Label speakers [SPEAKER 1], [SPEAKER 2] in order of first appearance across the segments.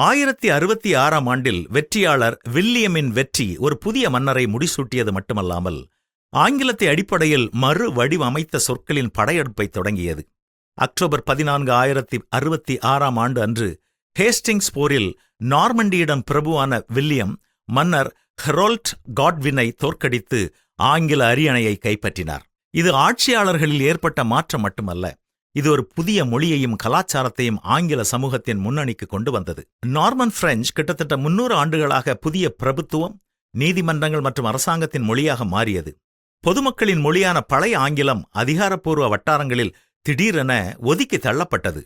[SPEAKER 1] 1066ஆம் ஆண்டில் வெற்றியாளர் வில்லியமின் வெற்றி ஒரு புதிய மன்னரை முடிசூட்டியது மட்டுமல்லாமல் ஆங்கிலத்தை அடிப்படையில் மறு வடிவமைத்த சொற்களின் படையெடுப்பை தொடங்கியது. அக்டோபர் 14, 1066ஆம் ஆண்டு அன்று ஹேஸ்டிங்ஸ் போரில் நார்மண்டியிடம் பிரபுவான வில்லியம் மன்னர் ஹெரால்ட் காட்வினை தோற்கடித்து ஆங்கில அரியணையை கைப்பற்றினார். இது ஆட்சியாளர்களில் ஏற்பட்ட மாற்றம் மட்டுமல்ல, இது ஒரு புதிய மொழியையும் கலாச்சாரத்தையும் ஆங்கில சமூகத்தின் முன்னணிக்கு கொண்டு வந்தது. நார்மன் பிரெஞ்சு கிட்டத்தட்ட 300 ஆண்டுகளாக புதிய பிரபுத்துவம், நீதிமன்றங்கள் மற்றும் அரசாங்கத்தின் மொழியாக மாறியது. பொதுமக்களின் மொழியான பழைய ஆங்கிலம் அதிகாரப்பூர்வ வட்டாரங்களில் திடீரென ஒதுக்கி தள்ளப்பட்டது.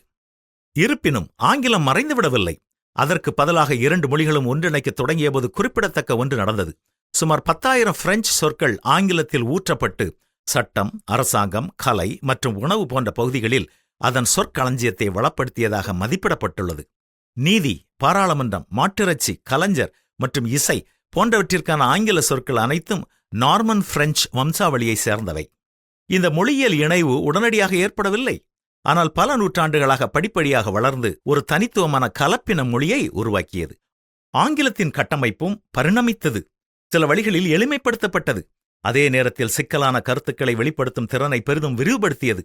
[SPEAKER 1] இருப்பினும் ஆங்கிலம் மறைந்துவிடவில்லை. அதற்கு பதிலாக 2 மொழிகளும் ஒன்றிணைக்க தொடங்கியபோது குறிப்பிடத்தக்க ஒன்று நடந்தது. சுமார் 10,000 பிரெஞ்சு சொற்கள் ஆங்கிலத்தில் ஊற்றப்பட்டு சட்டம், அரசாங்கம், கலை மற்றும் உணவு போன்ற பகுதிகளில் அதன் சொற்களஞ்சியத்தை வளப்படுத்தியதாக மதிப்பிடப்பட்டுள்ளது. நீதி, பாராளுமன்றம், மாட்டிறைச்சி, கலைஞர் மற்றும் இசை போன்றவற்றிற்கான ஆங்கில சொற்கள் அனைத்தும் நார்மன் பிரெஞ்சு வம்சாவளியை சேர்ந்தவை. இந்த மொழியியல் இணைவு உடனடியாக ஏற்படவில்லை. ஆனால் பல நூற்றாண்டுகளாக படிப்படியாக வளர்ந்து ஒரு தனித்துவமான கலப்பின மொழியை உருவாக்கியது. ஆங்கிலத்தின் கட்டமைப்பும் பரிணமித்தது. சில வழிகளில் எளிமைப்படுத்தப்பட்டது. அதே நேரத்தில் சிக்கலான கருத்துக்களை வெளிப்படுத்தும் திறனை பெரிதும் விரிவுபடுத்தியது.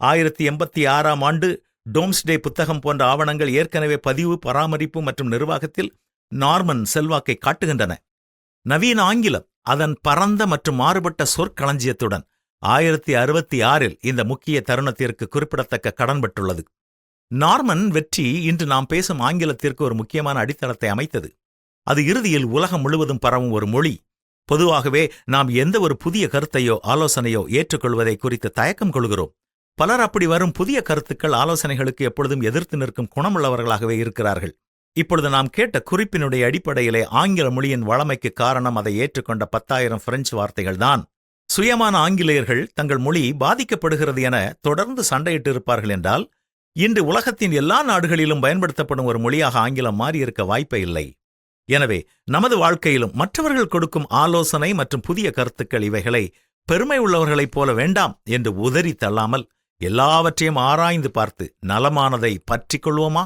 [SPEAKER 1] 1086ஆம் ஆண்டு டோம்ஸ்டே புத்தகம் போன்ற ஆவணங்கள் ஏற்கனவே பதிவு, பராமரிப்பு மற்றும் நிர்வாகத்தில் நார்மன் செல்வாக்கை காட்டுகின்றன. நவீன ஆங்கிலம் அதன் பரந்த மற்றும் மாறுபட்ட சொற்களஞ்சியத்துடன் 1066இல் இந்த முக்கிய தருணத்திற்கு குறிப்பிடத்தக்க கடன்பட்டுள்ளது. நார்மன் வெற்றி இன்று நாம் பேசும் ஆங்கிலத்திற்கு ஒரு முக்கியமான அடித்தளத்தை அமைத்தது. அது இறுதியில் உலகம் முழுவதும் பரவும் ஒரு மொழி. பொதுவாகவே நாம் எந்த ஒரு புதிய கருத்தையோ ஆலோசனையோ ஏற்றுக்கொள்வதை குறித்து தயக்கம் கொள்கிறோம். பலர் அப்படி வரும் புதிய கருத்துக்கள், ஆலோசனைகளுக்கு எப்பொழுதும் எதிர்த்து நிற்கும் குணமுள்ளவர்களாகவே இருக்கிறார்கள். இப்பொழுது நாம் கேட்ட குறிப்பினுடைய அடிப்படையிலே ஆங்கில மொழியின் வளமைக்கு காரணம் அதை ஏற்றுக்கொண்ட 10,000 பிரெஞ்சு வார்த்தைகள்தான். சுயமான ஆங்கிலேயர்கள் தங்கள் மொழி பாதிக்கப்படுகிறது என தொடர்ந்து சண்டையிட்டு இருப்பார்கள் என்றால், இன்று உலகத்தின் எல்லா நாடுகளிலும் பயன்படுத்தப்படும் ஒரு மொழியாக ஆங்கிலம் மாறியிருக்க வாய்ப்பே இல்லை. எனவே நமது வாழ்க்கையிலும் மற்றவர்கள் கொடுக்கும் ஆலோசனை மற்றும் புதிய கருத்துக்கள் இவைகளை பெருமை உள்ளவர்களைப் போல வேண்டாம் என்று உதறி தள்ளாமல் எல்லாவற்றையும் ஆராய்ந்து பார்த்து நலமானதை பற்றிக் கொள்வோமா?